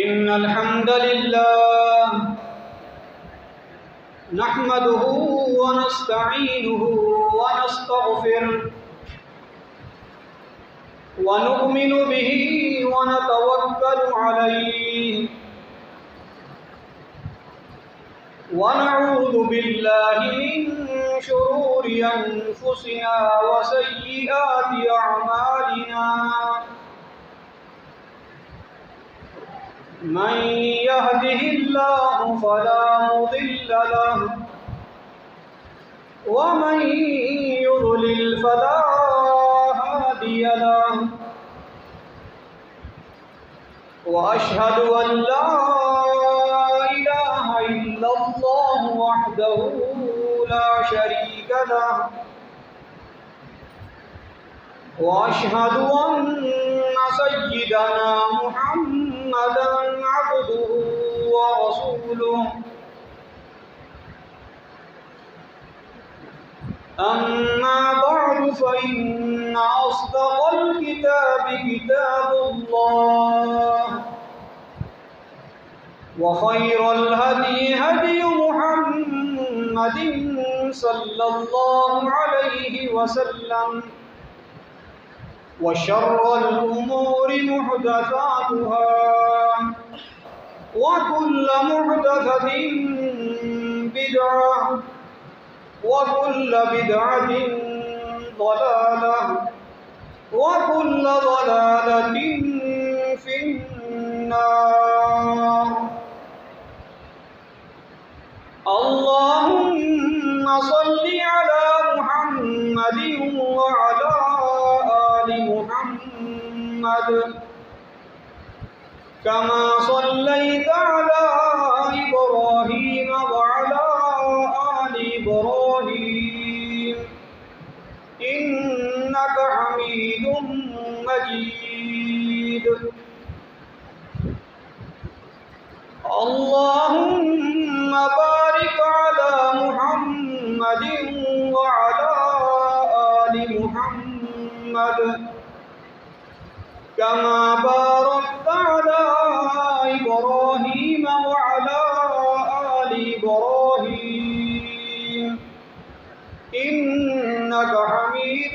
إن الحمد لله نحمده ونستعينه ونستغفره ونؤمن به ونتوكل عليه ونعوذ بالله من شرور أنفسنا وسيئات أعمالنا من يهده الله فلا مضل له ومن يضلل فلا هادي له وأشهد أن لا إله إلا الله وحده لا شريك له وأشهد أن سيدنا محمدا عبده ورسوله أما بعد فإن أصدق الكتاب كتاب الله وخير الهدي هدي محمد صلى الله عليه وسلم وشر الأمور محدثاتها وكل محدثة بدعة وكل بدعة ضلالة وكل ضلالة في النار. اللهم صل على محمد وعلى آل محمد كما صليت على إبراهيم وعلى آل إبراهيم إنك حميد مجيد. اللهم بارك على محمد وعلى آل محمد كما باركت على إبراهيم وعلى آل إبراهيم إنك حميد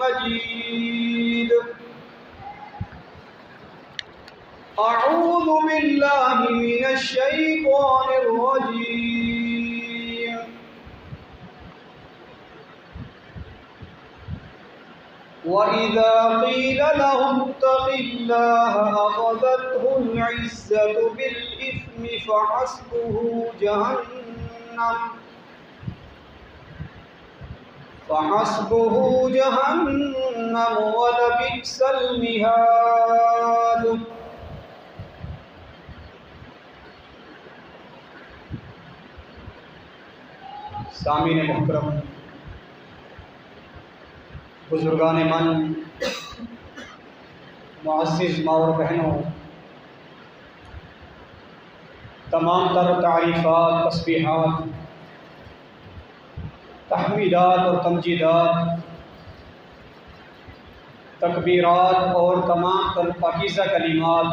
مجيد. أعوذ بالله من الشيطان الرجيم. وإذا قيل له اتق الله أخذته العزة بالإثم فحسبه جهنم ولبئس المهاد. سامعین محترم، بزرگان من، معزز ماں اور بہنوں، تمام تر تعریفات، تسبیحات، تحمیدات اور تمجیدات، تکبیرات اور تمام تر پاکیزہ کلمات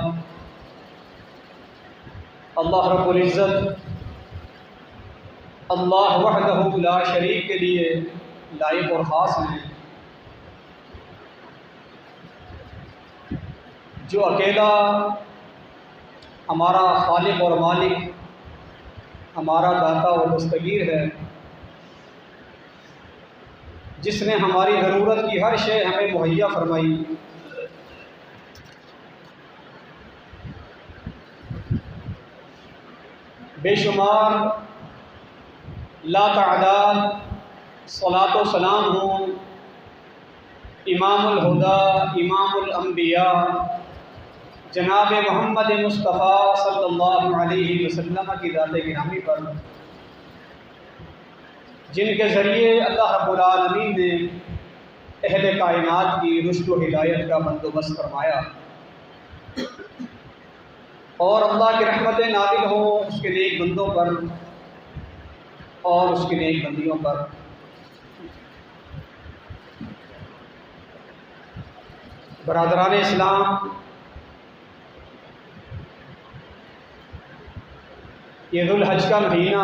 اللہ رب العزت، اللہ وحدہ لا شریک کے لیے لائق اور خاص ہیں، جو اکیلا ہمارا خالق اور مالک، ہمارا داتا اور دستگیر ہے، جس نے ہماری ضرورت کی ہر شے ہمیں مہیا فرمائی، بے شمار لا تعداد صلاۃ و سلام ہوں امام الہدیٰ، امام الانبیاء، جناب محمد مصطفیٰ صلی اللہ علیہ وسلم کی ذات گرامی پر، جن کے ذریعے اللہ رب العالمین نے اہل کائنات کی رشد و ہدایت کا بندوبست فرمایا، اور اللہ کی رحمتیں نازل ہوں اس کے نیک بندوں پر اور اس کی نیک بندیوں پر۔ برادران اسلام، یہ ذوالحج کا مہینہ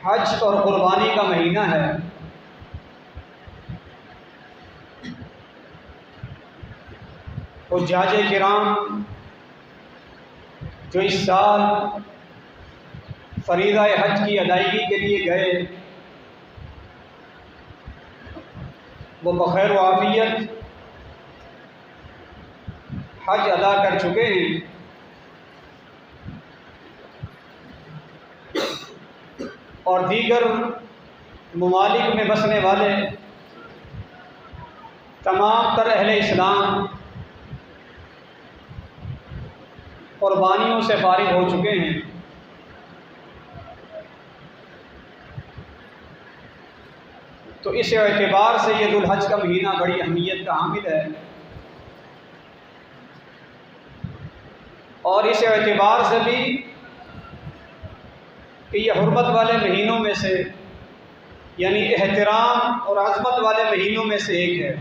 حج اور قربانی کا مہینہ ہے۔ حجاج کرام جو اس سال فریضہ حج کی ادائیگی کے لیے گئے، وہ بخیر و عافیت حج ادا کر چکے ہیں۔ اور دیگر ممالک میں بسنے والے تمام تر اہل اسلام قربانیوں سے فارغ ہو چکے ہیں۔ تو اس اعتبار سے یہ ذوالحج کا مہینہ بڑی اہمیت کا حامل ہے، اور اس اعتبار سے بھی کہ یہ حرمت والے مہینوں میں سے، یعنی احترام اور عظمت والے مہینوں میں سے ایک ہے۔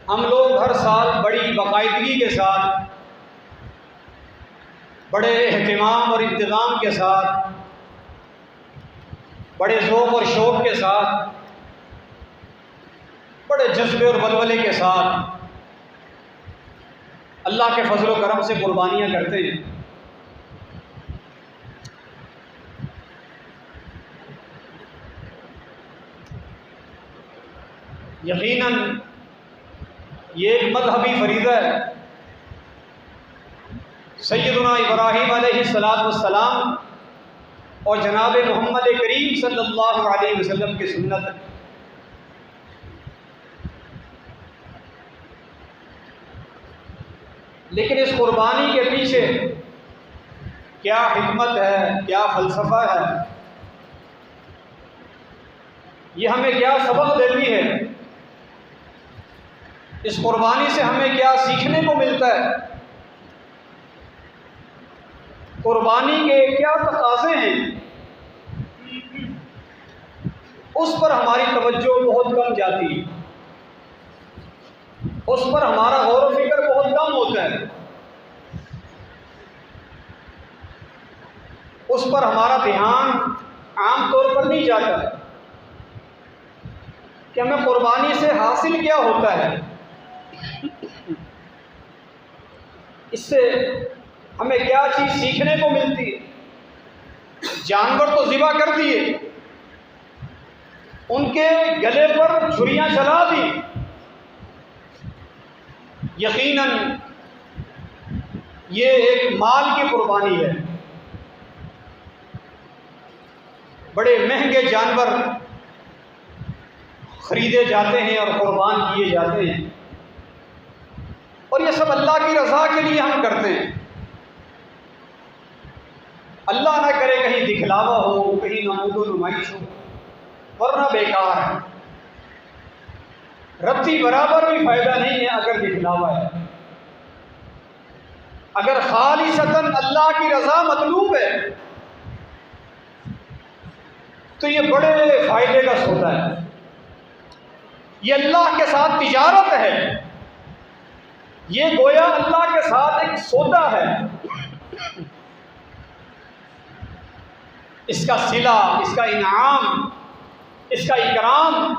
ہم لوگ ہر سال بڑی باقاعدگی کے ساتھ، بڑے اہتمام اور انتظام کے ساتھ، بڑے ذوق اور شوق کے ساتھ، بڑے جذبے اور ولولے کے ساتھ اللہ کے فضل و کرم سے قربانیاں کرتے ہیں۔ یقیناً یہ ایک مذہبی فریضہ ہے۔ سیدنا ابراہیم علیہ السلام اور جناب محمد کریم صلی اللہ علیہ وسلم کی سنت ہے۔ لیکن اس قربانی کے پیچھے کیا حکمت ہے، کیا فلسفہ ہے، یہ ہمیں کیا سبق دیتی ہے، اس قربانی سے ہمیں کیا سیکھنے کو ملتا ہے، قربانی کے کیا تقاضے ہیں، اس پر ہماری توجہ بہت کم جاتی ہے، اس پر ہمارا غور و فکر بہت کم ہوتا ہے، اس پر ہمارا دھیان عام طور پر نہیں جاتا کہ ہمیں قربانی سے حاصل کیا ہوتا ہے، اس سے ہمیں کیا چیز سیکھنے کو ملتی ہے۔ جانور تو ذبح کر دیے، ان کے گلے پر چھریاں چلا دی، یقیناً یہ ایک مال کی قربانی ہے۔ بڑے مہنگے جانور خریدے جاتے ہیں اور قربان کیے جاتے ہیں، اور یہ سب اللہ کی رضا کے لیے ہم کرتے ہیں۔ اللہ نہ کرے کہیں دکھلاوا ہو، کہیں نمود و نمائش ہو، ورنہ بیکار ہے۔ رتی برابر بھی فائدہ نہیں ہے اگر دکھلاوا ہے۔ اگر خالصتاً اللہ کی رضا مطلوب ہے تو یہ بڑے فائدے کا سودا ہے، یہ اللہ کے ساتھ تجارت ہے، یہ گویا اللہ کے ساتھ ایک سودا ہے۔ اس کا صلہ، اس کا انعام، اس کا اکرام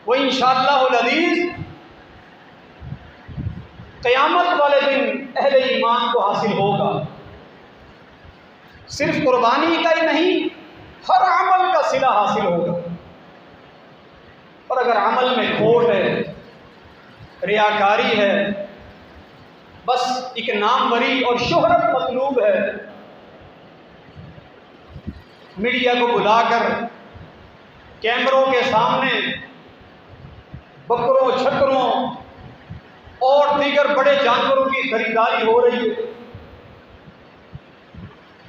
وہ انشاءاللہ العزیز قیامت والے دن اہل ایمان کو حاصل ہوگا۔ صرف قربانی کا ہی نہیں، ہر عمل کا صلہ حاصل ہوگا۔ اور اگر عمل میں کھوٹ ہے، ریاکاری ہے، بس ایک ناموری اور شہرت مطلوب ہے، میڈیا کو بلا کر کیمروں کے سامنے بکروں، چھکروں اور دیگر بڑے جانوروں کی خریداری ہو رہی ہے،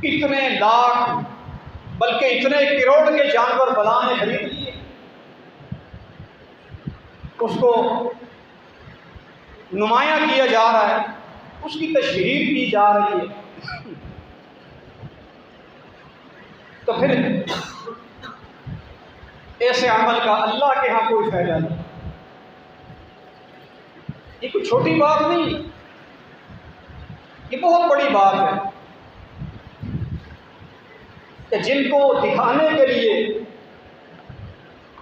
اتنے لاکھ بلکہ اتنے کروڑ کے جانور فلاں نے خرید لیے، اس کو نمایاں کیا جا رہا ہے، اس کی تشہیر کی جا رہی ہے، تو پھر ایسے عمل کا اللہ کے ہاں کوئی فائدہ نہیں۔ یہ کوئی چھوٹی بات نہیں، یہ بہت بڑی بات ہے کہ جن کو دکھانے کے لیے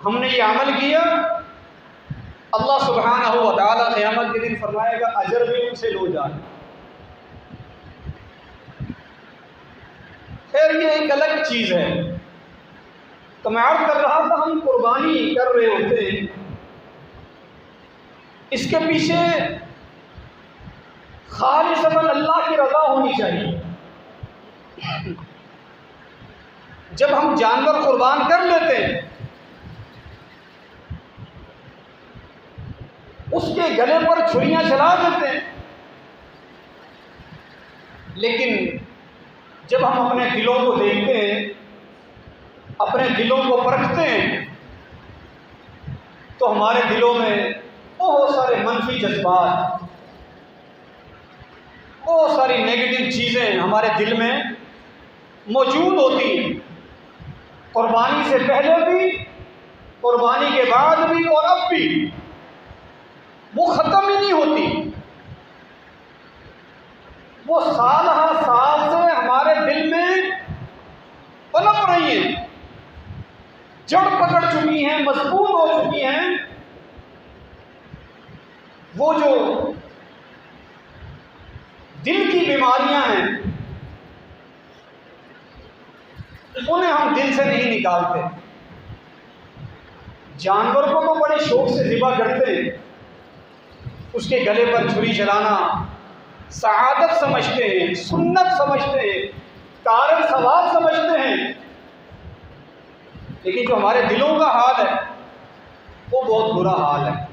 ہم نے یہ عمل کیا، اللہ سبحانہ و تعالیٰ قیامت کے دن فرمائے گا اجر بھی ان سے لو جائے۔ خیر یہ ایک الگ چیز ہے۔ تو میں عرض کر رہا تھا ہم قربانی کر رہے ہوتے ہیں، اس کے پیچھے خالصتاً اللہ کی رضا ہونی چاہیے۔ جب ہم جانور قربان کر لیتے ہیں، اس کے گلے پر چھریاں چلا دیتے ہیں، لیکن جب ہم اپنے دلوں کو دیکھتے ہیں، اپنے دلوں کو پرکھتے ہیں، تو ہمارے دلوں میں بہت سارے منفی جذبات، بہت ساری نیگیٹو چیزیں ہمارے دل میں موجود ہوتی ہیں، قربانی سے پہلے بھی، قربانی کے بعد بھی، اور اب بھی وہ ختم ہی نہیں ہوتی۔ وہ سال ہر سال سے ہمارے دل میں پنپ رہی ہیں، جڑ پکڑ چکی ہیں، مضبوط ہو چکی ہیں۔ وہ جو دل کی بیماریاں ہیں انہیں ہم دل سے نہیں نکالتے۔ جانور کو تو بڑے شوق سے ذبح کرتے ہیں، اس کے گلے پر چھری چلانا سعادت سمجھتے ہیں، سنت سمجھتے ہیں، کارن ثواب سمجھتے ہیں، لیکن جو ہمارے دلوں کا حال ہے وہ بہت برا حال ہے۔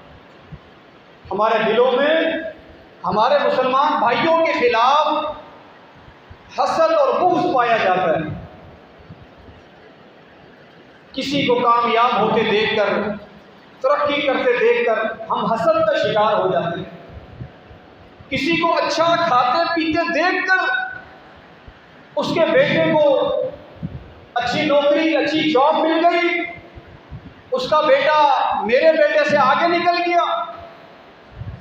ہمارے دلوں میں ہمارے مسلمان بھائیوں کے خلاف حسد اور بغض پایا جاتا ہے۔ کسی کو کامیاب ہوتے دیکھ کر، ترقی کرتے دیکھ کر ہم حسد کا شکار ہو جاتے ہیں۔ کسی کو اچھا کھاتے پیتے دیکھ کر، اس کے بیٹے کو اچھی نوکری، اچھی جاب مل گئی، اس کا بیٹا میرے بیٹے سے آگے نکل گیا،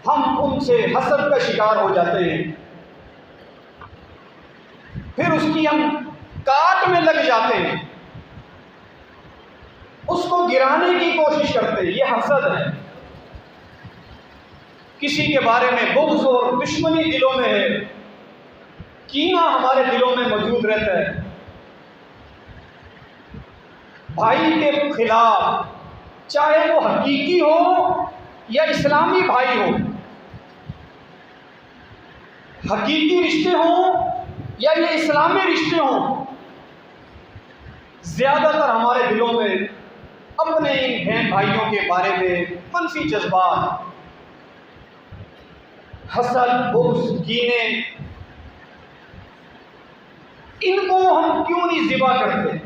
ہم ان سے حسد کا شکار ہو جاتے ہیں۔ پھر اس کی ہم کاٹ میں لگ جاتے ہیں، اس کو گرانے کی کوشش کرتے ہیں۔ یہ حسد ہے۔ کسی کے بارے میں بغض اور دشمنی دلوں میں ہے، کینہ ہمارے دلوں میں موجود رہتا ہے۔ بھائی کے خلاف، چاہے وہ حقیقی ہو یا اسلامی بھائی ہو، حقیقی رشتے ہوں یا یہ اسلامی رشتے ہوں، زیادہ تر ہمارے دلوں میں اپنے ان بہن بھائیوں کے بارے میں منفی جذبات، حسد، بغض، کینے، ان کو ہم کیوں نہیں ذبح کرتے؟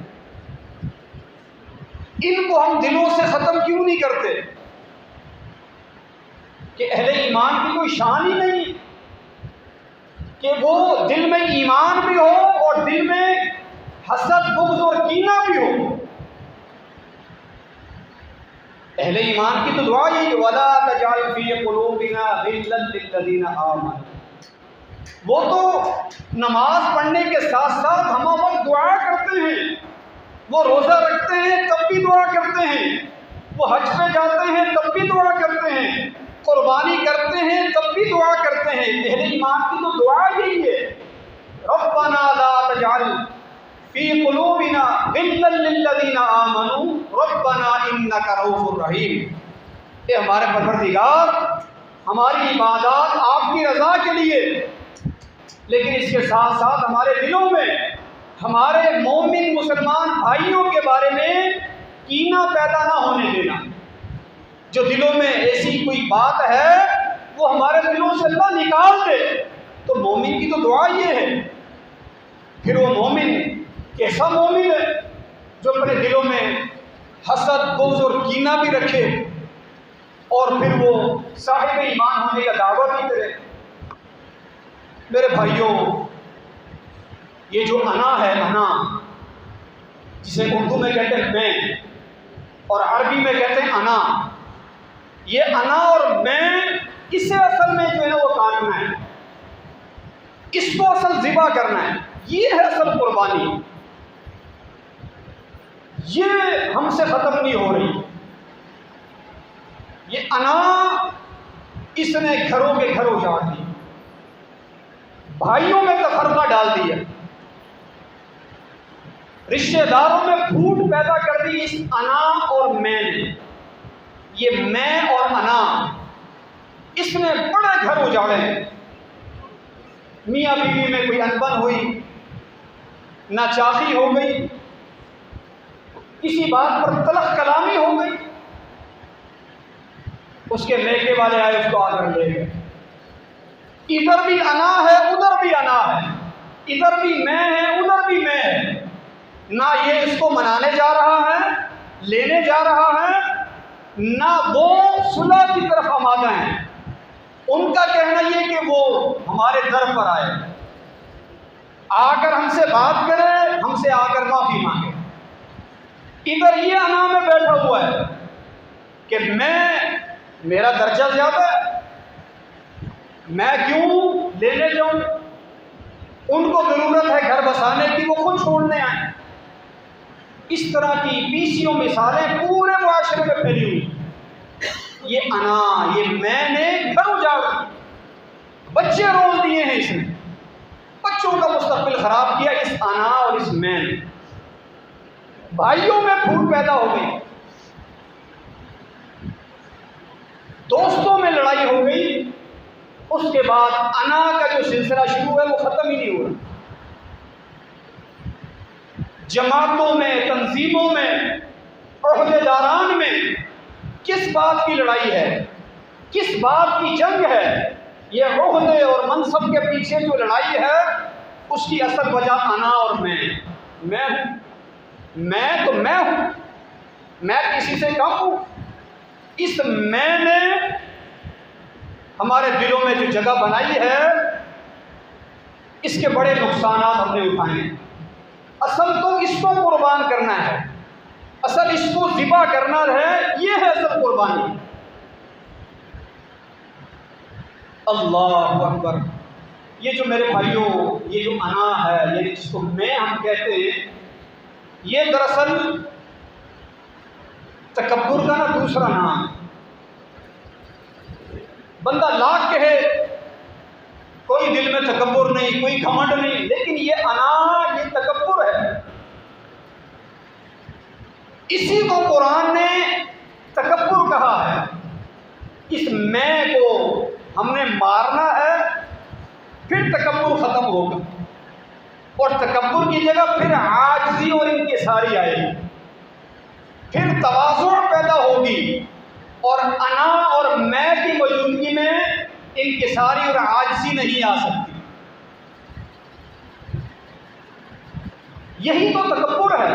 ان کو ہم دلوں سے ختم کیوں نہیں کرتے؟ کہ اہل ایمان کی کوئی شان ہی نہیں کہ وہ دل میں ایمان بھی ہو اور دل میں حسد، بغض اور کینہ بھی ہو۔ اہل ایمان کی تو دعا یہی وَلَا تَجْعَلْ فِي قُلُوبِنَا غِلًّا لِّلَّذِينَ آمَنُوا۔ وہ تو نماز پڑھنے کے ساتھ ساتھ ہم وقت دعا کرتے ہیں، وہ روزہ رکھتے ہیں تب بھی دعا کرتے ہیں، وہ حج پہ جاتے ہیں تب بھی دعا کرتے ہیں، قربانی کرتے ہیں تب بھی دعا کرتے ہیں۔ اہل ایمان کی تو دعا یہی ہے ربنا لا تجعل فی قلوبنا غلا للذین آمنوا ربنا انک رؤوف رحیم۔ اے ہمارے پروردگار، ہماری عبادات آپ کی رضا کے لیے، لیکن اس کے ساتھ ساتھ ہمارے دلوں میں ہمارے مومن مسلمان بھائیوں کے بارے میں کینہ پیدا نہ ہونے دینا۔ جو دلوں میں ایسی کوئی بات ہے وہ ہمارے دلوں سے اللہ نکال دے۔ تو مومن کی تو دعا یہ ہے۔ پھر وہ مومن کیسا مومن ہے جو اپنے دلوں میں حسد، بغض اور کینہ بھی رکھے اور پھر وہ صاحب ایمان ہونے کا دعویٰ بھی کرے۔ میرے بھائیوں، یہ جو انا ہے، انا جسے اردو میں کہتے ہیں میں اور عربی میں کہتے ہیں انا، یہ انا اور میں اسے اصل میں جو ہے وہ کاٹنا ہے، اس کو اصل ذبح کرنا ہے، یہ ہے اصل قربانی۔ یہ ہم سے ختم نہیں ہو رہی، یہ انا اس نے گھروں کے گھر اجاڑ دی، بھائیوں میں تفرقہ ڈال دیا، رشتہ داروں میں پھوٹ پیدا کر دی اس انا اور میں نے۔ یہ میں اور انا اس نے بڑے گھر اجاڑے ہیں۔ میاں بیوی میں کوئی انبن ہوئی، ناچاقی ہو گئی، کسی بات پر تلخ کلامی ہو گئی، اس کے میکے والے آئے، اس کو آ کر لے گئے۔ ادھر بھی انا ہے، ادھر بھی انا ہے، ادھر بھی میں ہے، ادھر بھی میں ہے۔ نہ یہ اس کو منانے جا رہا ہے، لینے جا رہا ہے، نہ وہ صلح کی طرف آمادہ ہیں۔ ان کا کہنا یہ کہ وہ ہمارے در پر آئے، آ کر ہم سے بات کرے، ہم سے آ کر معافی مانگے۔ ادھر یہ انا میں بیٹھا ہوا ہے کہ میرا درجہ زیادہ ہے، میں کیوں لینے جاؤں، ان کو ضرورت ہے گھر بسانے کی، وہ خود چھوڑنے آئیں۔ اس طرح کی بیسیوں مثالیں پورے معاشرے میں پھیلی ہوئی۔ یہ انا، یہ میں نے گھر اجاڑا، بچے رول دیے ہیں اس نے، بچوں کا مستقبل خراب کیا اس انا اور اس میں نے۔ بھائیوں میں پھوٹ پیدا ہو گئی، دوستوں میں لڑائی ہو گئی، اس کے بعد انا کا جو سلسلہ شروع ہے وہ ختم ہی نہیں ہو رہا۔ جماعتوں میں، تنظیموں میں، عہدے داران میں کس بات کی لڑائی ہے، کس بات کی جنگ ہے؟ یہ عہدے اور منصب کے پیچھے جو لڑائی ہے اس کی اصل وجہ انا اور میں ہوں، میں تو میں ہوں، میں کسی سے کم ہوں۔ اس میں نے ہمارے دلوں میں جو جگہ بنائی ہے، اس کے بڑے نقصانات ہم نے اٹھائے ہیں۔ اصل تو اس کو قربان کرنا ہے، اصل اس کو ذبح کرنا ہے، یہ ہے اصل قربانی۔ اللہ اکبر۔ یہ جو میرے بھائیوں، یہ جو انا ہے، یہ جس کو میں ہم کہتے ہیں، یہ دراصل تکبر کا نا دوسرا نام ہے۔ بندہ لاکھ کہے، کوئی دل میں تکبر نہیں، کوئی گھمنڈ نہیں، لیکن یہ انا، یہ تکبر ہے۔ اسی کو قرآن نے تکبر کہا ہے۔ اس میں کو ہم نے مارنا ہے، پھر تکبر ختم ہوگا، اور تکبر کی جگہ پھر عاجزی اور انکساری آئے گی، پھر تواضع پیدا ہوگی، اور انا اور میں کی موجودگی میں انکساری اور عاجزی نہیں آ سکتی۔ یہی تو تکبر ہے۔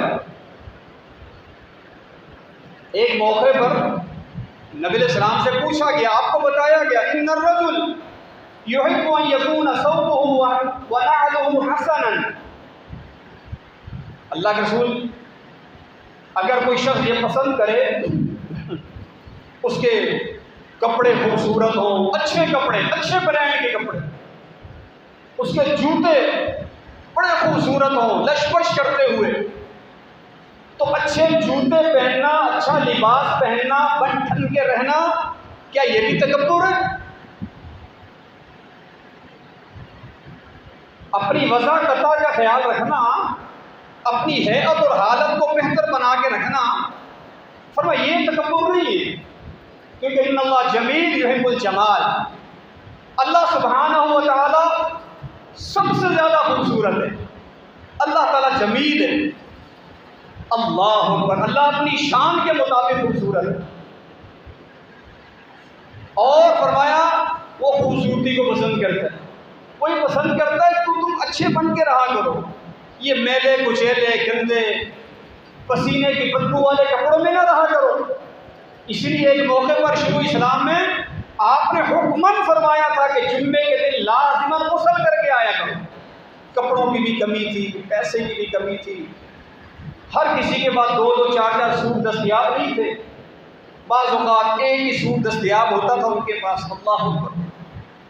ایک موقع پر نبی علیہ السلام سے پوچھا گیا، آپ کو بتایا گیا، ان الرجل یحب ان یکون ثوبه ونعله حسنا۔ اللہ کے رسول، اگر کوئی شخص یہ پسند کرے اس کے کپڑے خوبصورت ہوں، اچھے کپڑے، اچھے برانڈ کے کپڑے، اس کے جوتے بڑے خوبصورت ہوں، لشپش کرتے ہوئے، تو اچھے جوتے پہننا، اچھا لباس پہننا، بن ٹھن کے رہنا، کیا یہ بھی تکبر ہے؟ اپنی وضع قطع کا خیال رکھنا، اپنی ہیئت اور حالت کو بہتر بنا کے رکھنا، فرمایا یہ تکبر نہیں ہے، کیونکہ ان اللہ جمیل یحب الجمال، اللہ سبحانہ و تعالی سب سے زیادہ خوبصورت ہے، اللہ تعالیٰ جمیل ہے۔ اللہ اکبر، اللہ اپنی شان کے مطابق خوبصورت ہے، اور فرمایا وہ خوبصورتی کو پسند کرتا ہے۔ کوئی پسند کرتا ہے تو تم اچھے بن کے رہا کرو، یہ میلے کچیلے گندے پسینے کی بدبو والے کپڑوں میں نہ رہا کرو۔ اس لیے ایک موقع پر شروع اسلام میں آپ نے حکمن فرمایا تھا کہ جمعے کے دن لازماً غسل کر کے آیا کرو۔ کپڑوں کی بھی کمی تھی، پیسے کی بھی کمی تھی، ہر کسی کے پاس 2-2 4-4 سوٹ دستیاب نہیں تھے، بعض اوقات ایک ہی سوٹ دستیاب ہوتا تھا ان کے پاس، اللہ اکبر،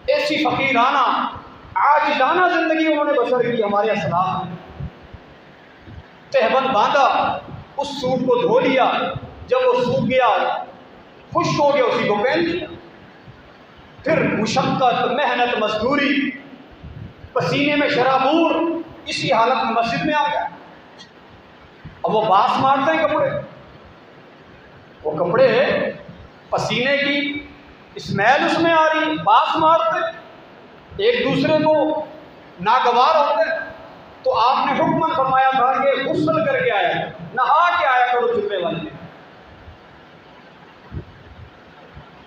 ایسی فقیرانہ عاجزانہ زندگی انہوں نے بسر کی ہمارے اسلاف نے۔ تہبند باندھا، اس سوٹ کو دھو لیا، جب وہ سوکھ گیا خشک ہو گیا اسی کو پہن لیا، پھر مشقت، محنت، مزدوری، پسینے میں شرابور، اسی حالت میں مسجد میں آ گیا۔ اب وہ باس مارتے ہیں کپڑے، وہ کپڑے پسینے کی اسمیل اس میں آ رہی، باس مارتے، ایک دوسرے کو ناگوار ہوتے۔ تو آپ نے حکم فرمایا تھا کہ غسل کر کے آیا، نہا کے آیا کرو جمعے والے۔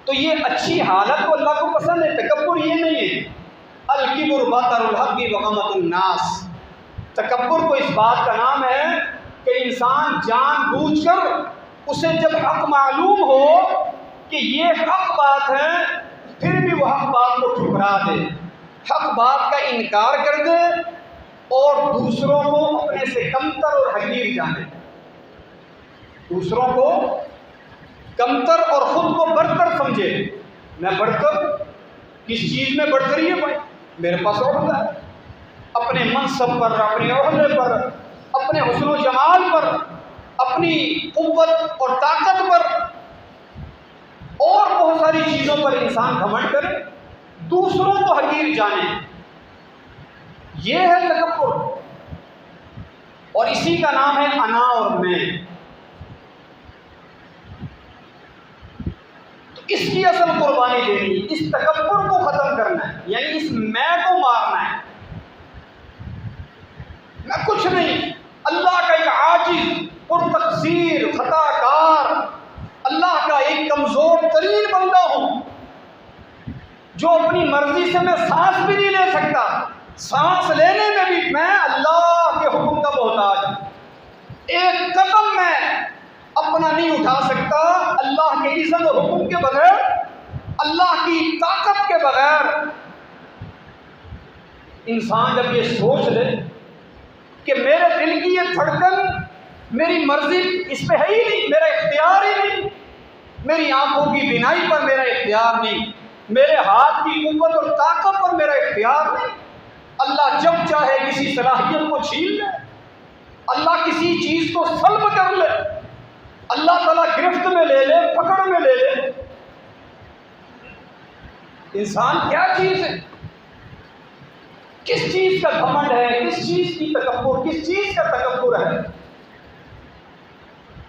تو یہ اچھی حالت کو اللہ کو پسند ہے، تکبر یہ نہیں ہے۔ الکبر بطر الحق وغمط الناس، تکبر کو اس بات کا نام ہے کہ انسان جان بوجھ کر اسے جب حق معلوم ہو کہ یہ حق بات ہے پھر بھی وہ حق بات کو ٹھکرا دے، حق بات کا انکار کر دے اور دوسروں کو اپنے سے کمتر اور حقیر جانے، دوسروں کو کمتر اور خود کو برتر سمجھے۔ میں برتر کس چیز میں برتری ہے بھائی؟ میرے پاس عہدہ ہے، اپنے منصب پر، اپنے عہدے پر، اپنے حسن و جمال پر، اپنی قوت اور طاقت پر اور بہت ساری چیزوں پر انسان گھمنڈ کرے، دوسروں کو حقیر جانے، یہ ہے تکبر، اور اسی کا نام ہے انا اور میں۔ تو اس کی اصل قربانی دینی، اس تکبر کو ختم کرنا ہے، یعنی اس میں کو مارنا ہے۔ میں کچھ نہیں، اللہ کا ایک عاجز اور تقصیر خطا کار، اللہ کا ایک کمزور ترین بندہ ہوں جو اپنی مرضی سے میں سانس بھی نہیں لے سکتا، سانس لینے میں بھی میں اللہ کے حکم کا محتاج ہوں، ایک قدم میں اپنا نہیں اٹھا سکتا اللہ کے اذن اور حکم کے بغیر، اللہ کی طاقت کے بغیر۔ انسان جب یہ سوچ لے کہ میرے دل کی یہ دھڑکن میری مرضی اس پہ ہے ہی نہیں، میرا اختیار ہی نہیں، میری آنکھوں کی بینائی پر میرا اختیار نہیں، میرے ہاتھ کی قوت اور طاقت پر میرا اختیار نہیں، اللہ جب چاہے کسی صلاحیت کو چھین لے، اللہ کسی چیز کو سلب کر لے، اللہ تعالیٰ گرفت میں لے لے، پکڑ میں لے لے۔ انسان کیا چیز ہے؟ کس چیز کا گھمنڈ ہے؟ کس چیز کی تکبر، کس چیز کا تکبر ہے؟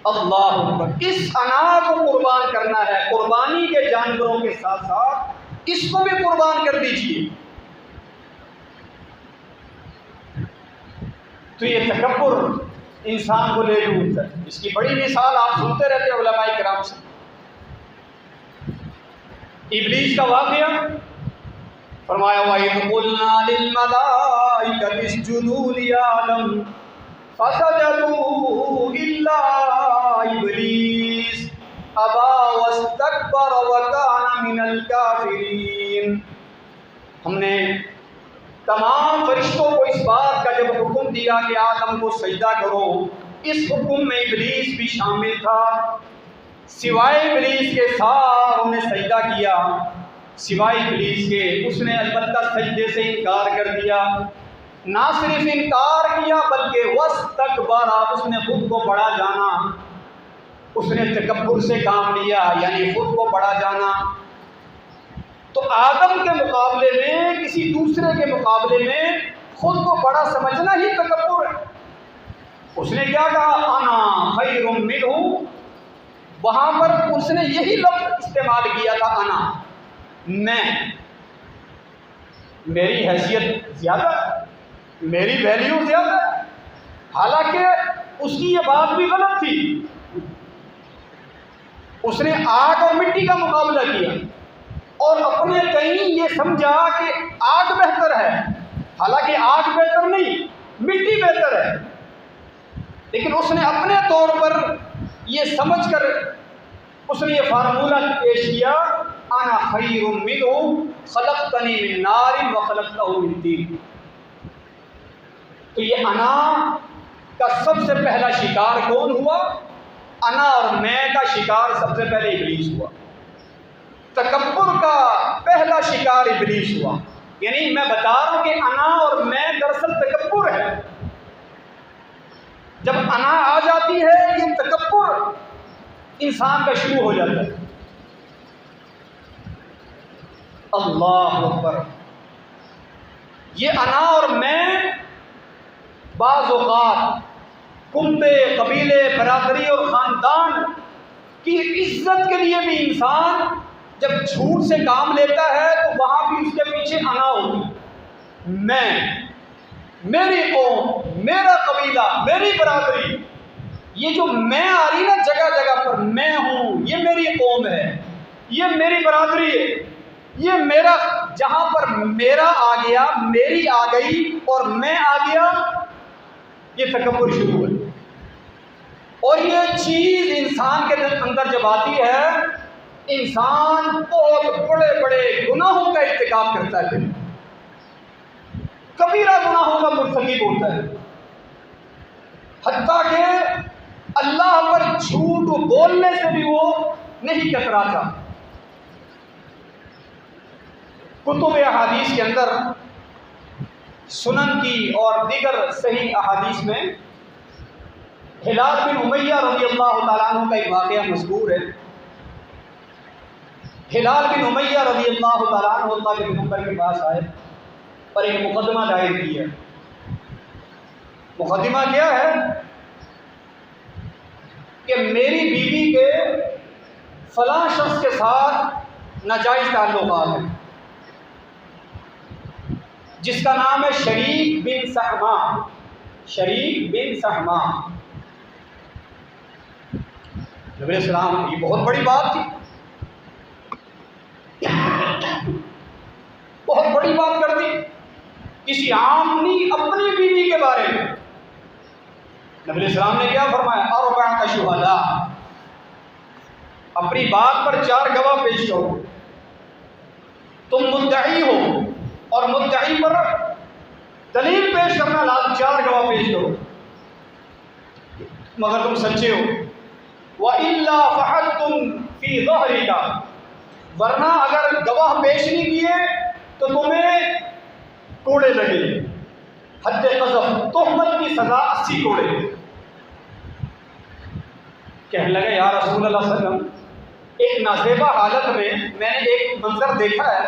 اللہ اکبر، اس انا کو قربان کرنا ہے، قربانی کے جانوروں کے ساتھ ساتھ اس کو بھی قربان کر دیجیے۔ تو یہ تکبر انسان کو لے ڈوبتا ہے۔ اس کی بڑی مثال آپ سنتے رہتے ہیں علماء کرام سے، ابلیس کا واقعہ فرمایا وَإِذْ قُلْنَا لِلْمَلَائِكَةِ اسْجُدُوا لِآدَمَ فَسَجَدُوا إِلَّا إِبْلِيسَ أَبَىٰ وَاسْتَكْبَرَ وَكَانَ مِنَ الْكَافِرِينَ۔ ہم نے تمام فرشتوں کو اس بات کا جب حکم دیا کہ آدم کو سجدہ کرو، اس حکم میں ابلیس بھی شامل تھا، سوائے ابلیس کے ساروں نے سجدہ کیا، سوائے ابلیس کے اس نے البتہ سجدے سے انکار کر دیا۔ نہ صرف انکار کیا بلکہ واستکبر، اس نے خود کو بڑا جانا، اس نے تکبر سے کام لیا، یعنی خود کو بڑا جانا۔ تو آدم کے مقابلے میں، کسی دوسرے کے مقابلے میں خود کو بڑا سمجھنا ہی تکبر ہے۔ اس نے کیا کہا؟ انا خیر منہ، وہاں پر اس نے یہی لفظ استعمال کیا تھا، انا، میں، میری حیثیت زیادہ ہے، میری ویلیو زیادہ ہے۔ حالانکہ اس کی یہ بات بھی غلط تھی، اس نے آگ اور مٹی کا مقابلہ کیا اور اپنے کہیں یہ سمجھا کہ آگ بہتر ہے، حالانکہ آگ بہتر نہیں، مٹی بہتر ہے۔ لیکن اس نے اپنے طور پر یہ سمجھ کر اس نے یہ فارمولہ پیش کیا، انا خیر منہ خلقتنی من نار وخلقتہ من طین۔ تو یہ انا کا سب سے پہلا شکار کون ہوا؟ انا اور میں کا شکار سب سے پہلے ابلیس ہوا. تکبر کا پہلا شکار ابلیس ہوا. یعنی میں بتا رہا ہوں کہ انا اور میں دراصل تکبر ہے. جب انا آ جاتی ہے یہ تکبر انسان کا شروع ہو جاتا ہے. اللہ اکبر. یہ انا اور میں بعض اوقات کنبے، قبیلے، برادری اور خاندان کی عزت کے لیے بھی انسان جب جھوٹ سے کام لیتا ہے تو وہاں بھی اس کے پیچھے انا ہوتی ہے. میں، میری قوم، میرا قبیلہ، میری برادری، یہ جو میں آ رہی نا جگہ جگہ پر، میں ہوں، یہ میری قوم ہے، یہ میری برادری ہے، یہ میرا، جہاں پر میرا آ گیا، میری آ گئی اور میں آ گیا، یہ تکبر شروع ہے. اور یہ چیز انسان کے اندر جب آتی ہے انسان بہت بڑے بڑے گناہوں کا ارتکاب کرتا ہے. کبیرہ گناہوں کا مرتکب ہوتا ہے. حتیٰ کہ اللہ پر جھوٹ بولنے سے بھی وہ نہیں کتراتا. کتب احادیث کے اندر، سنن کی اور دیگر صحیح احادیث میں ہلال بن امیہ رضی اللہ تعالیٰ عنہ کا ایک واقعہ مذکور ہے. ہلال بن امیہ رضی اللہ تعالیٰ عنہ اللہ کے پیغمبر کے پاس آئے اور ایک مقدمہ دائر کی ہے. مقدمہ کیا ہے کہ میری بیوی کے فلاں شخص کے ساتھ ناجائز تعلقات ہیں، جس کا نام ہے شریک بن سہما. شریک بن سہما. نبی علیہ السلام، یہ بہت بڑی بات تھی، بہت بڑی بات کر دی کسی عام نے اپنی بیوی کے بارے میں. نبی علیہ السلام نے کیا فرمایا؟ اربعۃ شہداء، اپنی بات پر 4 گواہ پیش کرو. تم مدعی ہو اور مدعی پر دلیل پیش کرنا لازم، 4 گواہ پیش کرو مگر تم سچے ہو. وَإِلَّا فَحَدْتُمْ فِي ظَهْرِكَ، ورنہ اگر گواہ پیش نہیں کیے تو تمہیں کوڑے لگے. حد قذف، تہمت کی سزا 80 کوڑے. کہنے لگے یا رسول اللہ صلی اللہ علیہ وسلم، ایک نازیبہ حالت میں نے ایک منظر دیکھا ہے،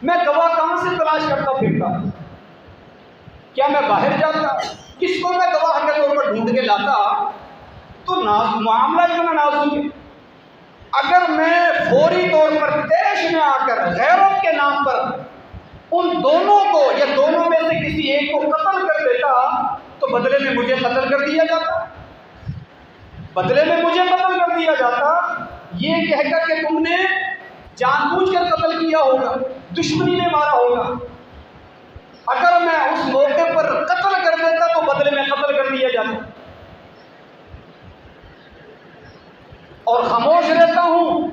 میں گواہ کہاں سے تلاش کرتا پھرتا؟ کیا میں باہر جاتا؟ کس کو میں گواہ کے طور پر ڈھونڈ کے لاتا؟ تو معاملہ اتنا نازک ہے. اگر میں فوری طور پر پیش میں آ کر غیرت کے نام پر ان دونوں کو یا دونوں میں سے کسی ایک کو قتل کر دیتا تو بدلے میں مجھے قتل کر دیا جاتا. بدلے میں مجھے قتل کر دیا جاتا یہ کہہ کر کہ تم نے جان بوجھ کر قتل کیا ہوگا، دشمنی میں مارا ہوگا. اگر میں اس موقع پر قتل کر دیتا تو بدلے میں قتل کر دیا جاتا. اور خاموش رہتا ہوں،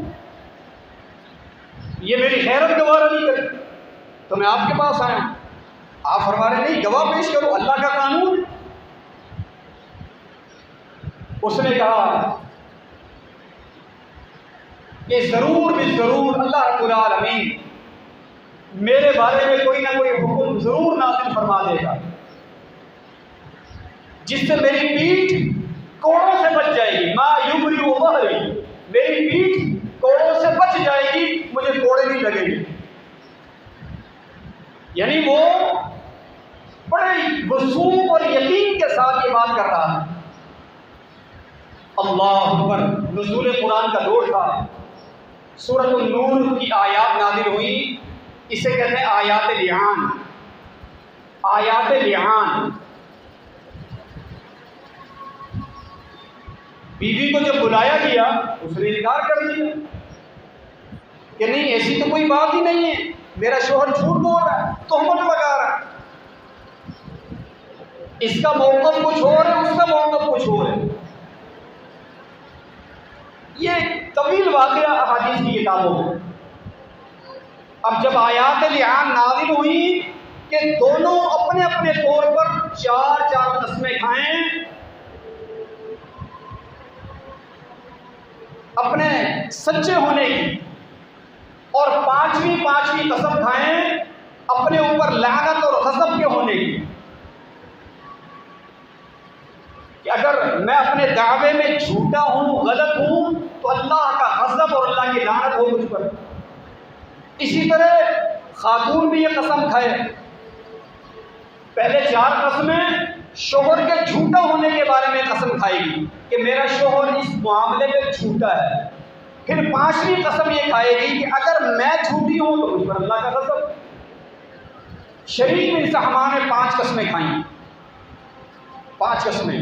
یہ میری غیرت گوارا نہیں کرتی. تو میں آپ کے پاس آیا، آپ فرما رہے نہیں گواہ پیش کرو، اللہ کا قانون. اس نے کہا کہ ضرور بھی ضرور اللہ رب العالمین میرے بارے میں کوئی نہ کوئی حکم ضرور نازل فرما دے گا جس سے میری پیٹھ کوڑوں سے بچ جائے گی. ما یبری ظہری، میری پیٹھ کوڑوں سے بچ جائے گی، مجھے کوڑے نہیں لگے گی. یعنی وہ بڑے وثوق اور یقین کے ساتھ یہ بات کر رہا ہے. اللہ اکبر. نزول قرآن کا دور تھا، سورۃ النور کی آیات نازل ہوئی. اسے کہتے ہیں آیات لعان. آیات لعان. بیوی کو جب بلایا گیا اس نے انکار کر دیا کہ نہیں ایسی تو کوئی بات ہی نہیں ہے، میرا شوہر جھوٹ بول رہا ہے، تہمت لگا رہا ہے. اس کا موقف کچھ اور ہے، اس کا موقف کچھ اور ہے. یہ طویل واقعہ احادیث کی کتابوں میں. اب جب آیات لعان نازل ہوئی کہ دونوں اپنے اپنے طور پر 4 قسمیں کھائیں اپنے سچے ہونے کی، اور پانچویں قسم کھائیں اپنے اوپر لعنت اور غضب کے ہونے کی، کہ اگر میں اپنے دعوے میں جھوٹا ہوں، غلط ہوں، تو اللہ کا غضب اور اللہ کی لعنت ہو مجھ پر۔ اسی طرح خاتون بھی یہ قسم کھائے، پہلے 4 قسمیں شوہر کے جھوٹا ہونے کے بارے میں قسم کھائے گی کہ میرا شوہر اس معاملے میں جھوٹا ہے، پھر 5ویں قسم یہ کھائے گی کہ اگر میں جھوٹی ہوں تو مجھ پر اللہ کا غضب۔ شریک بن سہمہ نے 5 قسمیں کھائیں، 5 قسمیں۔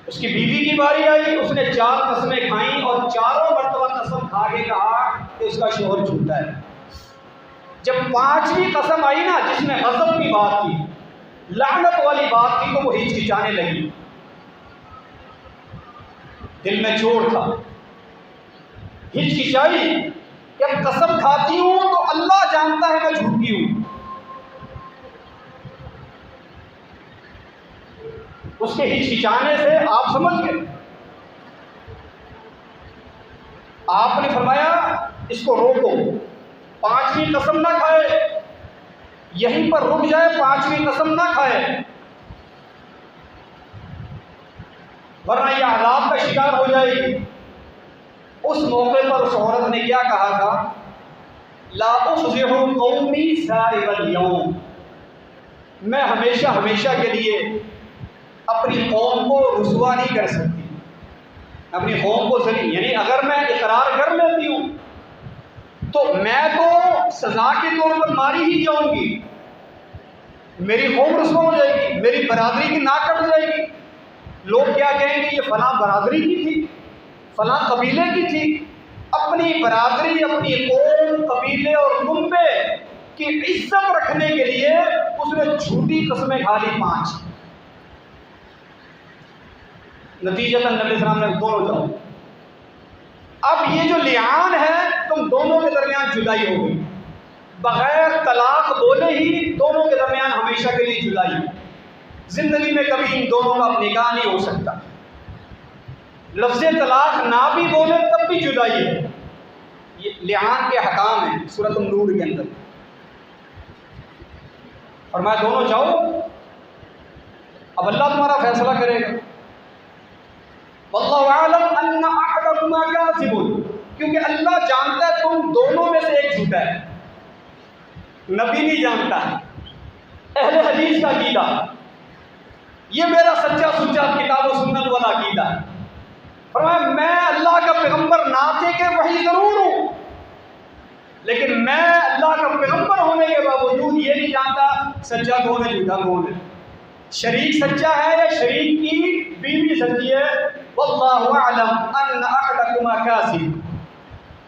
اس کی بیوی کی باری آئی، اس نے 4 قسمیں کھائیں اور 4 مرتبہ قسم کھا کے کہا کہ اس کا شوہر جھوٹا ہے۔ جب 5ویں قسم آئی نا، جس میں غضب کی بات کی، لعنت والی بات کی، تو وہ ہچکچانے لگی، دل میں چوٹ تھا، ہچکچائی کہ اب قسم کھاتی ہوں تو اللہ جانتا ہے میں جھوٹی ہوں۔ اس کے ہچکچانے سے آپ سمجھ گئے، آپ نے فرمایا اس کو روکو، 5ویں قسم نہ کھائے، یہیں پر رک جائے، 5ویں قسم نہ کھائے، ورنہ یہ عذاب کا شکار ہو جائے گی۔ اس موقع پر اس عورت نے کیا کہا تھا؟ لا افضح قومی سائر اليوم، میں ہمیشہ کے لیے اپنی قوم کو رسوا نہیں کر سکتی، اپنی قوم کو ذلیل، یعنی اگر میں اقرار کر لیتی ہوں تو میں تو سزا کے طور پر ماری ہی جاؤں گی، میری قوم رسوا ہو جائے گی، میری برادری کی ناک کٹ جائے گی، لوگ کیا کہیں گے یہ فلاں برادری کی تھی، فلاں قبیلے کی تھی۔ اپنی برادری، اپنی قوم، قبیلے اور کنبے کی عزت رکھنے کے لیے اس نے جھوٹی قسمیں کھا لی 5۔ نتیجتاً نبی صلی اللہ علیہ وسلم نے دونوں جاؤ، اب یہ جو لعان ہے تم دونوں کے درمیان جدائی ہو گئی، بغیر طلاق بولے ہی دونوں کے درمیان ہمیشہ کے لیے جدائی، زندگی میں کبھی ان دونوں کا نکاح نہیں ہو سکتا، لفظ طلاق نہ بھی بولے تب بھی جدائی ہے۔ یہ لعان کے حکام ہیں سورۃ النور کے اندر، اور میں دونوں جاؤ، اب اللہ تمہارا فیصلہ کرے گا۔ واللہ اعلم ان احدکما کاذب، کیونکہ اللہ جانتا ہے تم دونوں میں سے ایک جھوٹا ہے، نبی نہیں جانتا، اہل حدیث کا عقیدہ، یہ میرا سچا کتاب و سنت والا عقیدہ ہے۔ فرمایا میں اللہ کا پیغمبر نہ تھے کہ وہی ضرور ہوں، لیکن میں اللہ کا پیغمبر ہونے کے باوجود یہ نہیں جانتا سچا کون ہے جھوٹا کون ہے، شریک سچا ہے یا شریک کی بیوی سچی ہے۔ واللہ اعلم ان احدکما کاذب،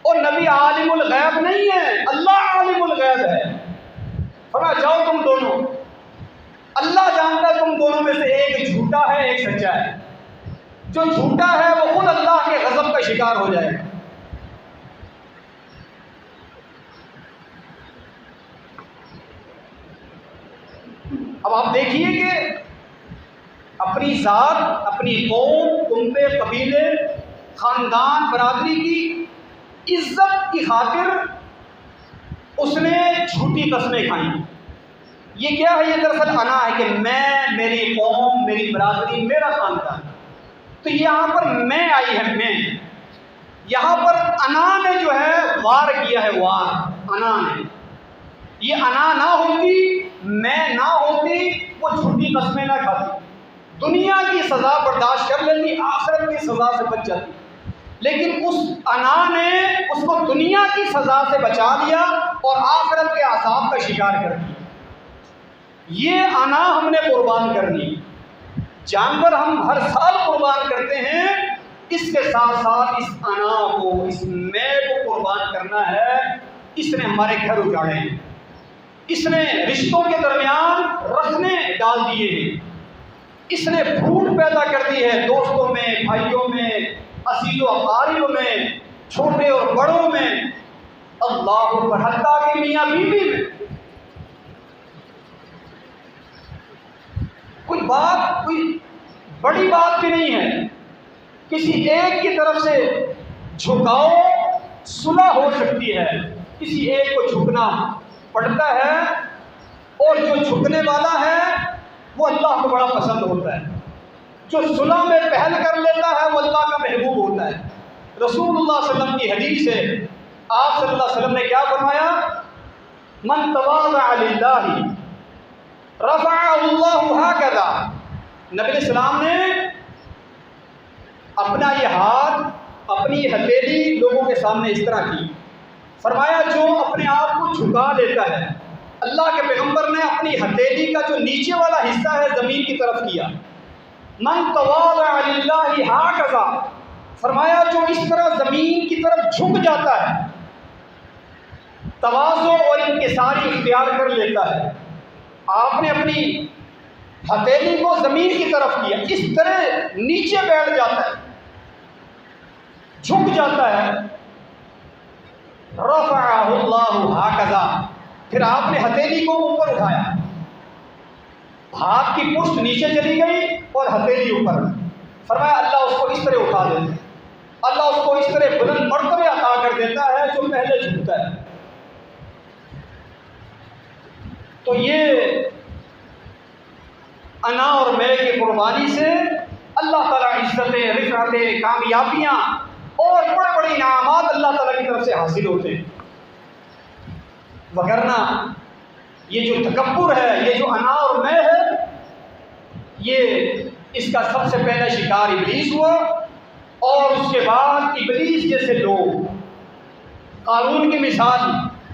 اور نبی عالم الغیب نہیں ہے، اللہ عالم الغیب ہے۔ فرمایا جاؤ تم دونوں، اللہ جانتا ہے تم دونوں میں سے ایک جھوٹا ہے ایک سچا ہے، جو جھوٹا ہے وہ خود اللہ کے غضب کا شکار ہو جائے گا۔ اب آپ دیکھیے کہ اپنی ذات، اپنی قوم، کنبے، قبیلے، خاندان، برادری کی عزت کی خاطر اس نے جھوٹی قسمیں کھائیں۔ یہ کیا ہے؟ یہ دراصل انا ہے کہ میں، میری قوم، میری برادری، میرا خاندان، تو یہاں پر میں آئی ہے، میں یہاں پر انا نے جو ہے وار کیا ہے، وار انا نے، یہ انا نہ ہوتی، میں نہ ہوتی، وہ جھوٹی قسمیں نہ کھاتی، دنیا کی سزا برداشت کر لیتی، آخرت کی سزا سے بچ جاتی، لیکن اس انا نے اس کو دنیا کی سزا سے بچا لیا اور آخرت کے عذاب کا شکار کر دیا۔ یہ انا ہم نے قربان کرنی، جانور ہم ہر سال قربان کرتے ہیں، اس کے ساتھ ساتھ اس انا کو، اس میں کو قربان کرنا ہے۔ اس نے ہمارے گھر اجاڑے ہیں، اس نے رشتوں کے درمیان رخنے ڈال دیے ہیں، اس نے پھوٹ پیدا کر دی ہے دوستوں میں، بھائیوں میں، عزیز و اقارب میں، چھوٹے اور بڑوں میں، اللہ اکبر، حتیٰ کہ میاں بیوی میں۔ کوئی بڑی بات بھی نہیں ہے، کسی ایک کی طرف سے جھکاؤ صلح ہو سکتی ہے، کسی ایک کو جھکنا پڑتا ہے، اور جو جھکنے والا ہے وہ اللہ کو بڑا پسند ہوتا ہے، جو صلح میں پہل کر لیتا ہے وہ اللہ کا محبوب ہوتا ہے۔ رسول اللہ صلی اللہ علیہ وسلم کی حدیث ہے، آپ صلی اللہ علیہ وسلم نے کیا فرمایا؟ من تواضع للہ رفعہ اللہ ہکذا۔ نبی علیہ السلام نے اپنا یہ ہاتھ، اپنی ہتھیلی لوگوں کے سامنے اس طرح کی، فرمایا جو اپنے آپ کو جھکا لیتا ہے، اللہ کے پیغمبر نے اپنی ہتھیلی کا جو نیچے والا حصہ ہے زمین کی طرف کیا، من تواضع للہ ہکذا، فرمایا جو اس طرح زمین کی طرف جھک جاتا ہے، تواضع اور انکساری اختیار کر لیتا ہے، آپ نے اپنی ہتھیلی کو زمین کی طرف کیا، اس طرح نیچے بیٹھ جاتا ہے، جھک جاتا ہے، رفعہ اللہ ہکذا، پھر آپ نے ہتھیلی کو اوپر اٹھایا، ہاتھ کی پشت نیچے چلی گئی اور ہتھیلی اوپر، فرمایا اللہ اس کو اس طرح اٹھا دیتا ہے، اللہ اس کو اس طرح بلند مرتبے عطا کر دیتا ہے جو پہلے جھکتا ہے۔ تو یہ انا اور میں کی قربانی سے اللہ تعالیٰ عزتیں، رفعتیں، کامیابیاں اور بڑے بڑے انعامات اللہ تعالیٰ کی طرف سے حاصل ہوتے ہیں، وگرنہ یہ جو تکبر ہے، یہ جو انا اور میں ہے، یہ اس کا سب سے پہلا شکار ابلیس ہوا، اور اس کے بعد ابلیس جیسے لوگ، قارون کی مثال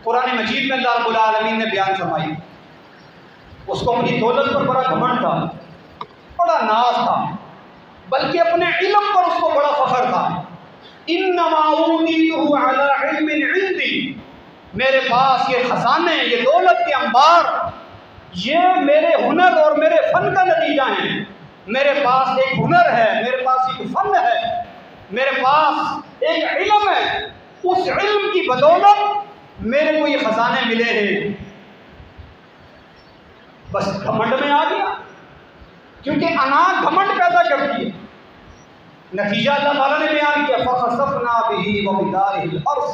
قرآن مجید میں اللہ رب العالمین نے بیان فرمائی، اس کو اپنی دولت پر بڑا گھمنڈ تھا، بڑا ناز تھا، بلکہ اپنے علم پر اس کو بڑا فخر تھا، انما اوتیتہ علی علم عندی، میرے پاس یہ خزانے، یہ دولت کے انبار، یہ میرے ہنر اور میرے فن کا نتیجہ ہیں، میرے پاس ایک ہنر ہے، میرے پاس ایک فن ہے، میرے پاس ایک علم ہے، اس علم کی بدولت میرے کو یہ خزانے ملے ہیں، بس گھمنڈ میں آ گیا، کیونکہ انا گھمنڈ پیدا کرتی ہے۔ نتیجہ اللہ تعالیٰ نے بیان کیا، فَخَسَفْنَا بِهِ وَبِدَارِهِ الْأَرْضَ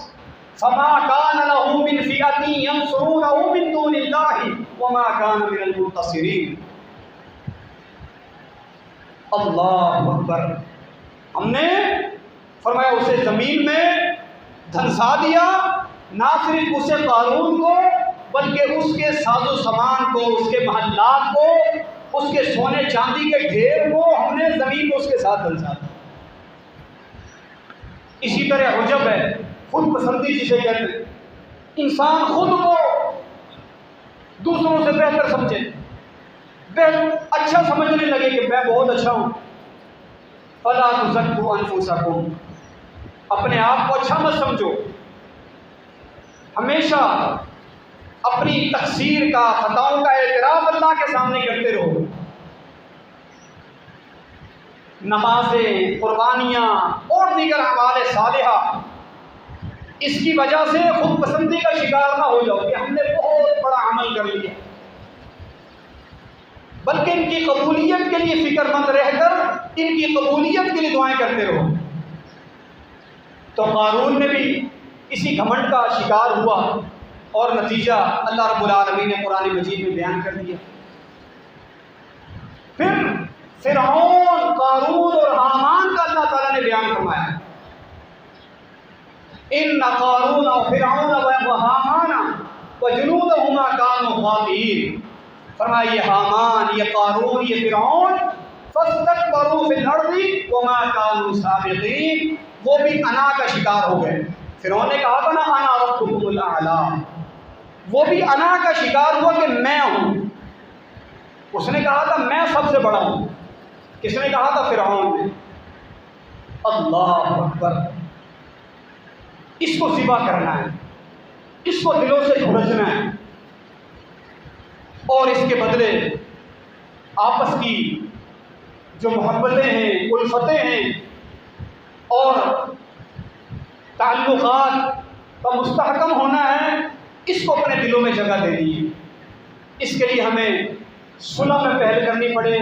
فَمَا كَانَ لَهُ مِنْ فِئَةٍ يَنْصُرُونَهُ مِنْ دُونِ اللَّهِ وَمَا كَانَ مِنَ الْمُنتَصِرِينَ۔ اللہ اکبر، ہم نے فرمایا اسے زمین میں دھنسا دیا، نہ صرف اسے قارون کو بلکہ اس کے ساز و سامان کو، اس کے محلات کو، اس کے سونے چاندی کے ڈھیر کو ہم نے زمین کو اس کے ساتھ دھنسا دیا۔ اسی طرح عجب ہے، خود پسندی جسے کہتے ہیں، انسان خود کو دوسروں سے بہتر سمجھے، اچھا سمجھنے لگے کہ میں بہت اچھا ہوں۔ فَلَا تُزَكُّوا أَنفُسَكُمْ، اپنے آپ کو اچھا مت سمجھو، ہمیشہ اپنی تقصیر کا، خطاؤں کا اعتراف اللہ کے سامنے کرتے رہو۔ نمازیں، قربانیاں اور دیگر اعمال صالحہ، اس کی وجہ سے خود پسندی کا شکار نہ ہو جاؤ کہ ہم نے بہت بڑا عمل کر لیا، بلکہ ان کی قبولیت کے لیے فکر مند رہ کر ان کی قبولیت کے لیے دعائیں کرتے رہو۔ تو قارون نے بھی اسی گھمنڈ کا شکار ہوا، اور نتیجہ اللہ رب العالمین نے قرآن مجید میں بیان کر دیا۔ پھر فرعون، قارون اور حامان کا اللہ تعالیٰ نے بیان فرمایا، ان قارون وفرعون وحامان وجنودہما کانوا خاطئین، فرمایا یہ حامان، یہ قارون، یہ فرعون فاستکبروا فی الارض وما کانوا سابقین، وہ بھی انا کا شکار ہو گئے۔ فرعون نے کہا تھا نا انا ربکم الاعلی، وہ بھی انا کا شکار ہوا کہ میں ہوں، اس نے کہا تھا میں سب سے بڑا ہوں۔ کس نے کہا تھا؟ فرعون نے۔ اللہ اکبر، اس کو ذبح کرنا ہے، اس کو دلوں سے جھڑکنا ہے، اور اس کے بدلے آپس کی جو محبتیں ہیں، الفتیں ہیں اور تعلقات کا مستحکم ہونا ہے، اس کو اپنے دلوں میں جگہ دینی ہے۔ اس کے لیے ہمیں صلح میں پہل کرنی پڑے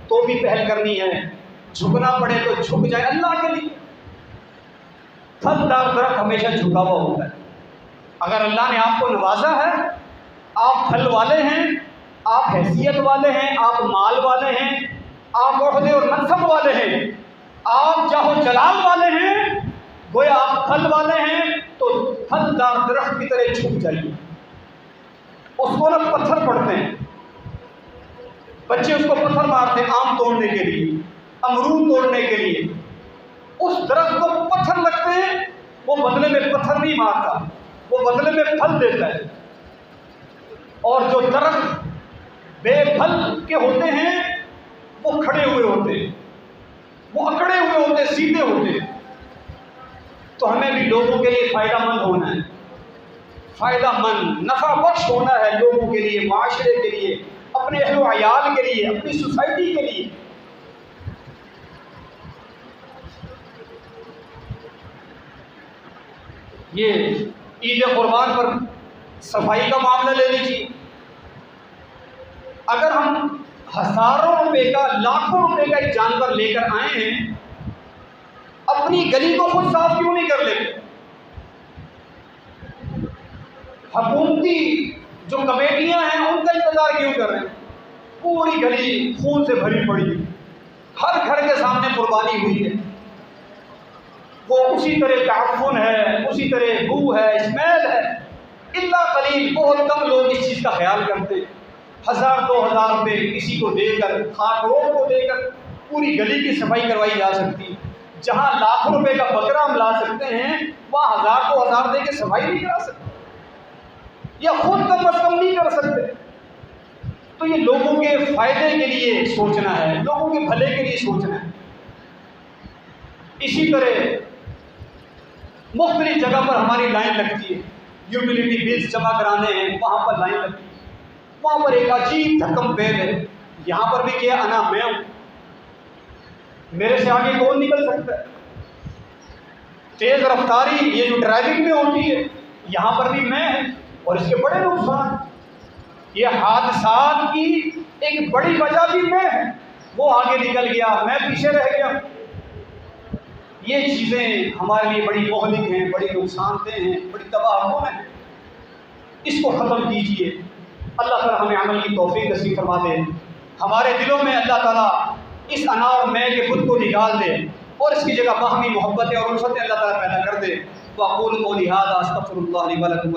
تو بھی پہل کرنی ہے، جھکنا پڑے تو جھک جائے اللہ کے لیے۔ پھلدار درخت ہمیشہ جھکا ہوا ہوتا ہے۔ اگر اللہ نے آپ کو نوازا ہے، آپ پھل والے ہیں، آپ حیثیت والے ہیں، آپ مال والے ہیں، آپ عہدے اور منصب والے ہیں، آپ جاہ و جلال والے ہیں، گویا آپ پھل والے ہیں، تو پھلدار درخت کی طرح جھک جائیے۔ اس کو نہ پتھر پڑتے ہیں، بچے اس کو پتھر مارتے ہیں آم توڑنے کے لیے، امرود توڑنے کے لیے، اس درخت کو پتھر لگتے ہیں، وہ بدلے میں پتھر نہیں مارتا، وہ بدلے میں پھل دیتا ہے۔ اور جو درخت بے پھل کے ہوتے ہیں وہ کھڑے ہوئے ہوتے ہیں، وہ اکڑے ہوئے ہوتے ہیں، سیدھے ہوتے ہیں۔ تو ہمیں بھی لوگوں کے لیے فائدہ مند ہونا ہے، فائدہ مند نفع بخش ہونا ہے لوگوں کے لیے، معاشرے کے لیے، اپنے اہل و عیال کے لیے، اپنی سوسائٹی کے لیے۔ یہ عید قربان پر صفائی کا معاملہ لے لیجیے، اگر ہم ہزاروں روپے کا، لاکھوں روپے کا ایک جانور لے کر آئے ہیں، اپنی گلی کو خود صاف کیوں نہیں کر لیتے؟ حکومتی جو کمیٹیاں ہیں ان کا انتظار کیوں کر رہے ہیں؟ پوری گلی خون سے بھری پڑی ہے، ہر گھر کے سامنے قربانی ہوئی ہے، وہ اسی طرح تعفن ہے، اسی طرح بو ہے، اسمیل ہے۔ الا قلیل، بہت کم لوگ اس چیز کا خیال کرتے ہیں۔ 1000 2000 روپے کسی کو دے کر، خاکروڑ کو دے کر پوری گلی کی صفائی کروائی جا سکتی ہے۔ جہاں لاکھوں روپے کا بکرا ہم لا سکتے ہیں، وہاں 1000 2000 دے کے صفائی نہیں کرا سکتے، یا خود کم از کم نہیں کر سکتے۔ تو یہ لوگوں کے فائدے کے لیے سوچنا ہے، لوگوں کے بھلے کے لیے سوچنا ہے۔ اسی طرح مختلف جگہ پر ہماری لائن لگتی ہے، یوٹیلیٹی بلز جمع کرانے ہیں، وہاں پر لائن لگتی ہے، وہاں پر ایک عجیب دھکم پھیل ہے، یہاں پر بھی کیا انا میں ہوں، میرے سے آگے کون نکل سکتا ہے؟ تیز رفتاری یہ جو ڈرائیونگ میں ہوتی ہے، یہاں پر بھی میں ہے، اور اس کے بڑے نقصان، یہ حادثات کی ایک بڑی وجہ بھی میں ہے، وہ آگے نکل گیا، میں پیچھے رہ گیا۔ یہ چیزیں ہمارے لیے بڑی مہلک ہیں، بڑی نقصان دہ ہیں، بڑی تباہ کن ہیں، اس کو ختم کیجیے۔ اللہ تعالیٰ ہمیں عمل کی توفیق نصیب فرما دے، ہمارے دلوں میں اللہ تعالیٰ اس انا اور میں کے بت کو نکال دے، اور اس کی جگہ باہمی محبتیں اور الفتیں اللہ تعالیٰ پیدا کر دے۔ وَأَقُولُ قَوْلِي هَٰذَا أَسْتَغْفِرُ اللَّهَ لِي وَلَكُمْ